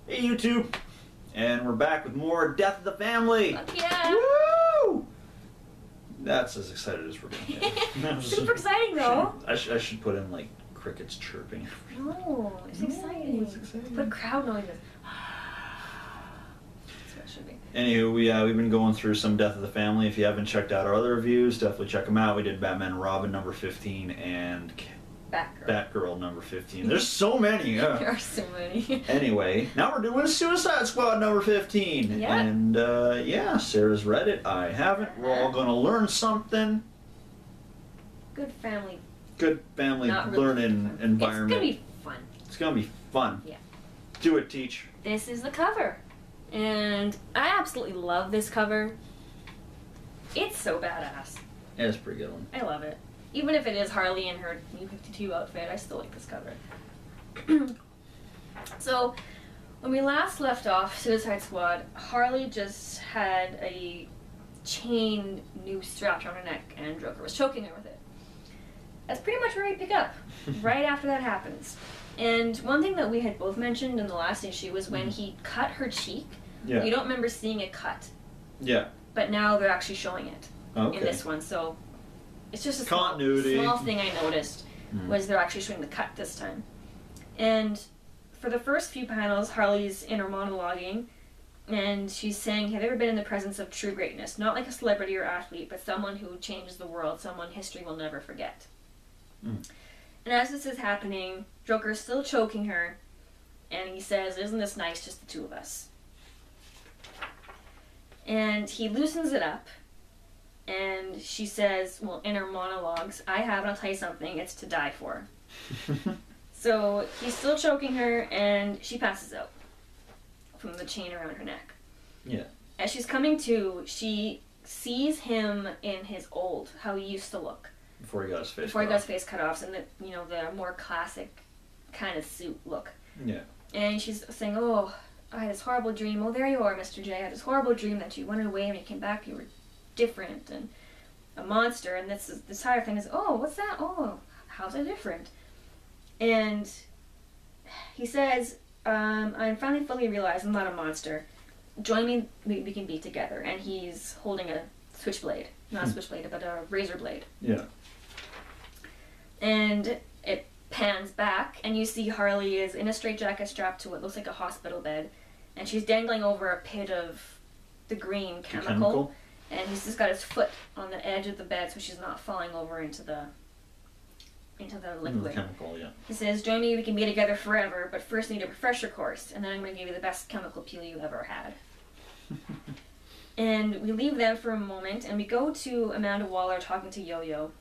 Hey YouTube, and we're back with more Death of the Family. Fuck yeah! Woo! That's as excited as we're gonna get. Super exciting though. I should put in like crickets chirping. No, it's exciting. It's exciting. Put crowd noises. That's what it should be. Anywho, we've been going through some Death of the Family. If you haven't checked out our other reviews, definitely check them out. We did Batman and Robin number 15 and Batgirl number 15. There's so many. There are so many. Anyway, now we're doing Suicide Squad number 15. Yeah. And yeah, Sarah's read it. I haven't. We're all going to learn something. Good family. Good family Not learning really environment. It's gonna be fun. It's going to be fun. Yeah. Do it, Teach. This is the cover. And I absolutely love this cover. It's so badass. Yeah, it's a pretty good one. I love it. Even if it is Harley in her New 52 outfit, I still like this cover. So, when we last left off Suicide Squad, Harley just had a chain noose strapped around her neck and Joker was choking her with it. That's pretty much where we pick up, right after that happens. And one thing that we had both mentioned in the last issue was when he cut her cheek. Yeah. You don't remember seeing it cut. Yeah. But now they're actually showing it Okay. in this one, so it's just a Continuity. small thing I noticed was they're actually showing the cut this time. And for the first few panels, Harley's inner monologuing, and she's saying, have you ever been in the presence of true greatness? Not like a celebrity or athlete, but someone who changed the world, someone history will never forget. And as this is happening, Joker's still choking her, and he says, isn't this nice, just the two of us? And he loosens it up, and she says, well, in her monologues, and I'll tell you something, it's to die for. So he's still choking her, and she passes out from the chain around her neck. Yeah. As she's coming to, she sees him in his how he used to look. Before he got his face Before he cut got his off. face cut off, and the more classic kind of suit look. Yeah. And she's saying, oh, I had this horrible dream. Oh, there you are, Mr. J. I had this horrible dream that you went away and when you came back you were different and a monster. And this entire thing is, oh, what's that? Oh, how's it different? And he says, I'm finally fully realized I'm not a monster. Join me, we can be together. And he's holding a switchblade. Not a switchblade, but a razor blade. Yeah. And it pans back, and you see Harley is in a straitjacket strapped to what looks like a hospital bed, and she's dangling over a pit of the green chemical, and he's just got his foot on the edge of the bed so she's not falling over into the liquid. The chemical, yeah. He says, join me, we can be together forever, but first need a refresher course, and then I'm going to give you the best chemical peel you ever had. And we leave them for a moment, and we go to Amanda Waller talking to Yo-Yo.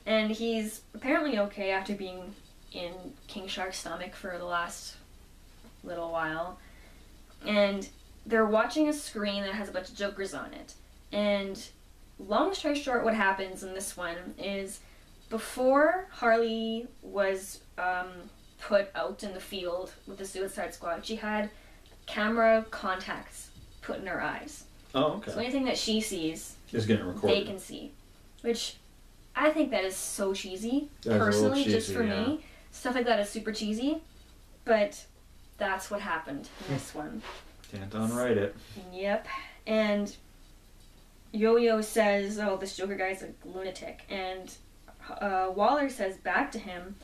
And he's apparently okay after being in King Shark's stomach for the last little while. And they're watching a screen that has a bunch of Jokers on it. And long story short, what happens in this one is before Harley was put out in the field with the Suicide Squad, she had camera contacts put in her eyes. Oh, okay. So anything that she sees, Is getting recorded. they can see. Which I think that is so cheesy. That is a little Personally, just cheesy, for yeah. me. Stuff like that is super cheesy. But that's what happened in this one. Can't unwrite it. Yep. And Yo-Yo says, oh, this Joker guy's a lunatic. And Waller says back to him,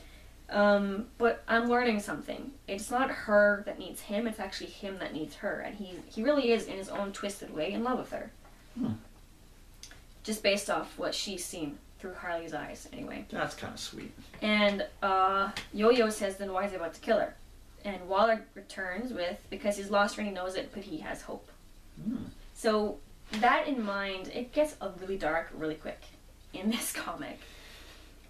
but I'm learning something. It's not her that needs him, it's actually him that needs her. And he really is, in his own twisted way, in love with her. Just based off what she's seen through Harley's eyes, anyway. That's kind of sweet. And Yo-Yo says, then why is he about to kill her? And Waller returns with, because he's lost her and he knows it, but he has hope. So, that in mind, it gets really dark really quick in this comic.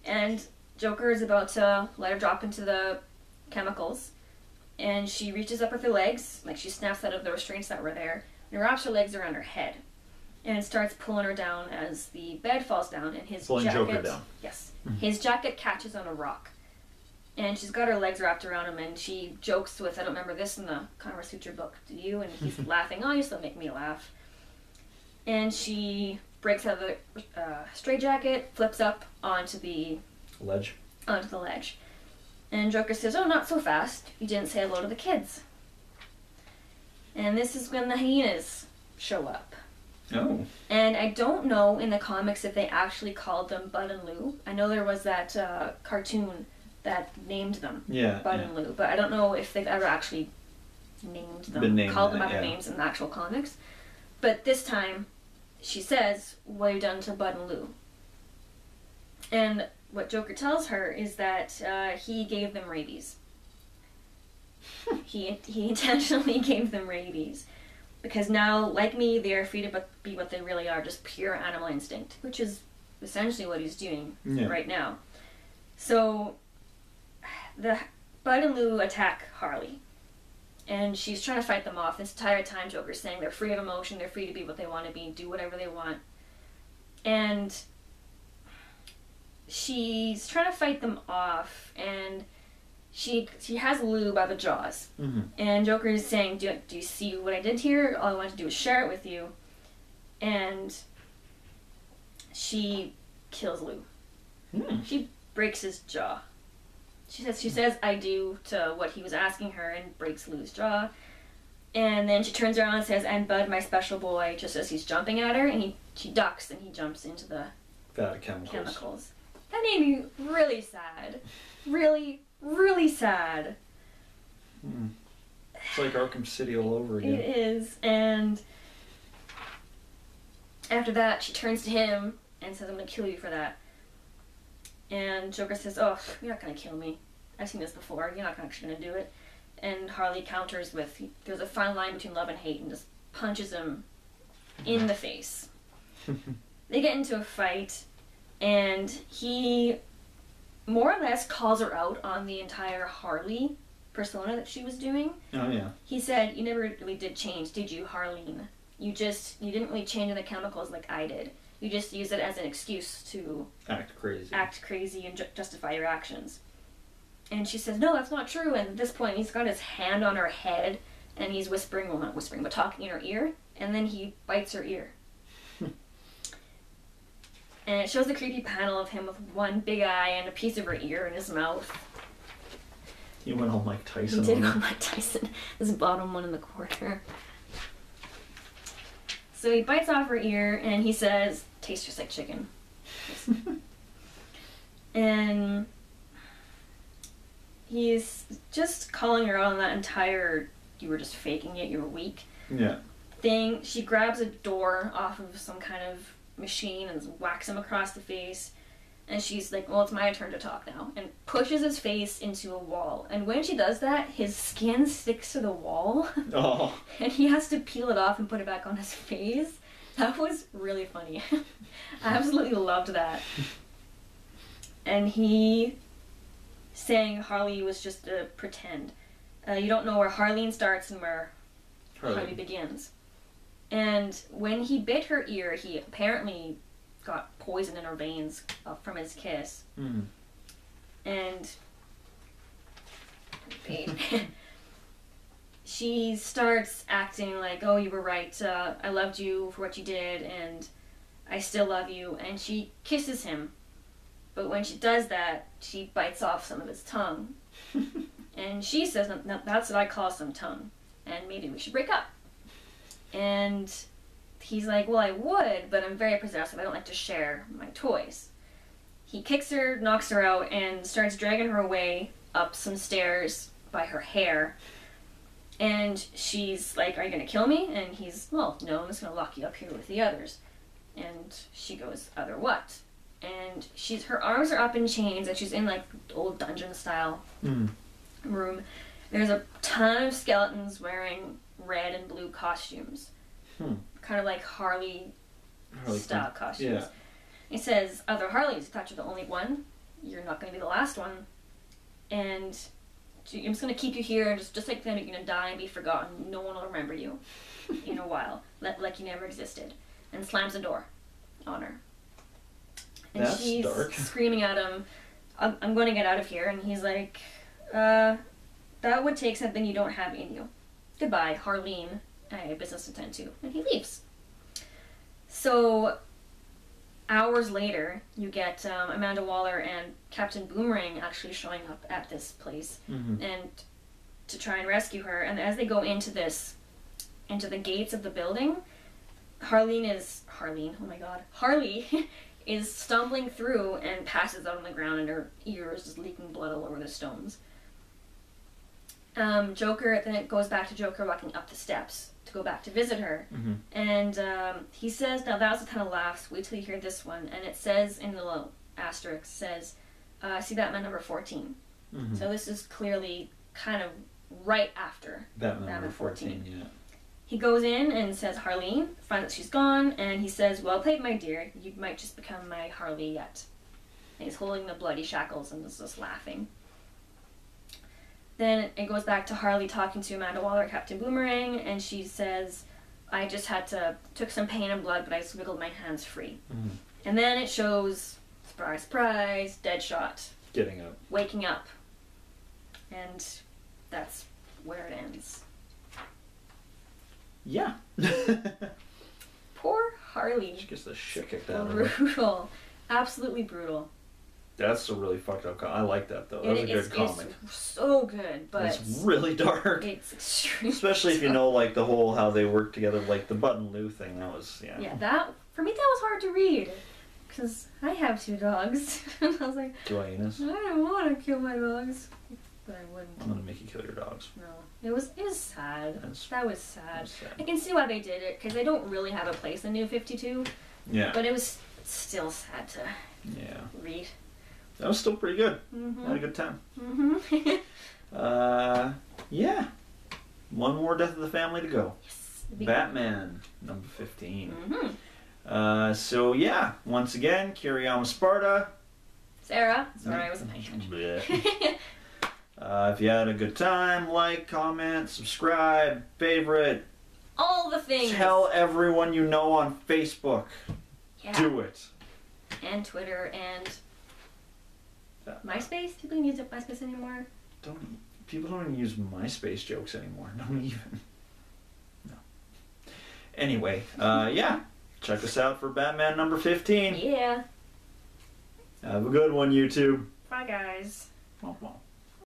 And Joker is about to let her drop into the chemicals, and she reaches up with her legs, like she snaps out of the restraints that were there, and wraps her legs around her head. And starts pulling her down as the bed falls down, and his Pulling jacket... Joker down. Yes. His jacket catches on a rock. And she's got her legs wrapped around him, and she jokes with, I don't remember this in the Kama Sutra book, do you? And he's laughing, oh, you still make me laugh. And she breaks out of the straitjacket, flips up onto the Ledge. ledge. And Joker says, oh, not so fast. You didn't say hello to the kids. And this is when the hyenas show up. Oh. And I don't know in the comics if they actually called them Bud and Lou. I know there was that cartoon that named them Bud and Lou, but I don't know if they've ever actually named them, called them other names in the actual comics. But this time, she says, what have you done to Bud and Lou? And what Joker tells her is that he gave them rabies. he intentionally gave them rabies. Because now, like me, they are free to be what they really are, just pure animal instinct, which is essentially what he's doing right now. So, the Bud and Lou attack Harley. And she's trying to fight them off. This entire time, Joker's saying they're free of emotion, they're free to be what they want to be, do whatever they want. And she's trying to fight them off, and she has Lou by the jaws. Mm-hmm. And Joker is saying, do you see what I did here? All I want to do is share it with you. And she kills Lou. Mm. She breaks his jaw. She says I do to what he was asking her and breaks Lou's jaw. And then she turns around and says, and Bud, my special boy, just as he's jumping at her, and she ducks and he jumps into the vat of chemicals. That made me really sad. Really, really sad. Mm. It's like Arkham City all over again. It is. And after that, she turns to him and says, I'm going to kill you for that. And Joker says, oh, you're not going to kill me. I've seen this before. You're not actually going to do it. And Harley counters with, there's a fine line between love and hate, and just punches him in the face. They get into a fight, and he more or less calls her out on the entire Harley persona that she was doing. Oh, yeah. He said, you never really did change, did you, Harleen? You didn't really change in the chemicals like I did. You just use it as an excuse to act crazy and justify your actions. And she says, no, that's not true. And at this point, he's got his hand on her head, and he's whispering, well, not whispering, but talking in her ear. And then he bites her ear. And it shows the creepy panel of him with one big eye and a piece of her ear in his mouth. He went all Mike Tyson. He did go Mike Tyson. This bottom one in the corner. So he bites off her ear, and he says, tastes just like chicken. And he's just calling her out on that entire, you were just faking it, you were weak thing. She grabs a door off of some kind of machine and whacks him across the face. And she's like, well, it's my turn to talk now. And pushes his face into a wall. And when she does that, his skin sticks to the wall. Oh. And he has to peel it off and put it back on his face. That was really funny. I absolutely loved that. And he saying Harley was just a pretend. You don't know where Harleen starts and where Harley begins. And when he bit her ear, he apparently got poison in her veins from his kiss. Mm. And she starts acting like, oh, you were right, I loved you for what you did, and I still love you, and she kisses him. But when she does that, she bites off some of his tongue. And she says, no, that's what I call some tongue, and maybe we should break up. And he's like, well, I would, but I'm very possessive. I don't like to share my toys. He kicks her, knocks her out, and starts dragging her away up some stairs by her hair. And she's like, are you going to kill me? And he's, well, no, I'm just going to lock you up here with the others. And she goes, other what? And her arms are up in chains, and she's in like old dungeon style room. There's a ton of skeletons wearing red and blue costumes. Kind of like Harley style costumes. Yeah. He says, other Harleys, I thought you're the only one. You're not going to be the last one. And I'm just going to keep you here, and just like them, you're going to die and be forgotten. No one will remember you in a while, like you never existed. And slams the door on her. And that's she's dark. Screaming at him, I'm going to get out of here. And he's like, that would take something you don't have in you. Goodbye, Harleen. I have business to attend to. And he leaves. So hours later, you get Amanda Waller and Captain Boomerang actually showing up at this place and to try and rescue her. And as they go into the gates of the building, Harley is stumbling through and passes out on the ground, and her ear is just leaking blood all over the stones. Joker, then it goes back to Joker walking up the steps to go back to visit her. And he says, now that was a ton of laughs, wait till you hear this one. And it says in the little asterisk, says, see Batman number 14. So this is clearly kind of right after Batman number 14, yeah. He goes in and says, Harleen, finds out she's gone, and he says, well played, my dear, you might just become my Harley yet. And he's holding the bloody shackles and is just laughing. Then it goes back to Harley talking to Amanda Waller, Captain Boomerang, and she says, I just took some pain and blood, but I just wiggled my hands free. And then it shows, surprise, surprise, Deadshot. Getting up. Waking up. And that's where it ends. Yeah. Poor Harley. She gets the shit kicked out of her. Brutal. Absolutely brutal. That's a really fucked up I like that, though. That was a good comic. It's so good, but... It's really dark. It's extremely Especially if you know, like, the whole, how they work together, like, the Bud and Lou thing, that was, yeah. Yeah, for me, that was hard to read. Because I have 2 dogs. And I was like... 2 hyenas? I don't want to kill my dogs. But I wouldn't. I'm gonna make you kill your dogs. No. It was sad. That was sad. Sad. I can see why they did it, because they don't really have a place in New 52. Yeah. But it was still sad to read. That was still pretty good. I had a good time. Yeah. One more Death of the Family to go. Yes. Batman, number 15. So yeah, once again, Kiriyama Sparta. Sarah. Sorry, I wasn't paying attention. If you had a good time, like, comment, subscribe, favorite. All the things. Tell everyone you know on Facebook. Yeah. Do it. And Twitter and... MySpace? People don't use MySpace anymore? People don't even use MySpace jokes anymore. Don't even. No. Anyway, yeah. Check us out for Batman number 15. Yeah. Have a good one, YouTube. Bye, guys. Womp womp.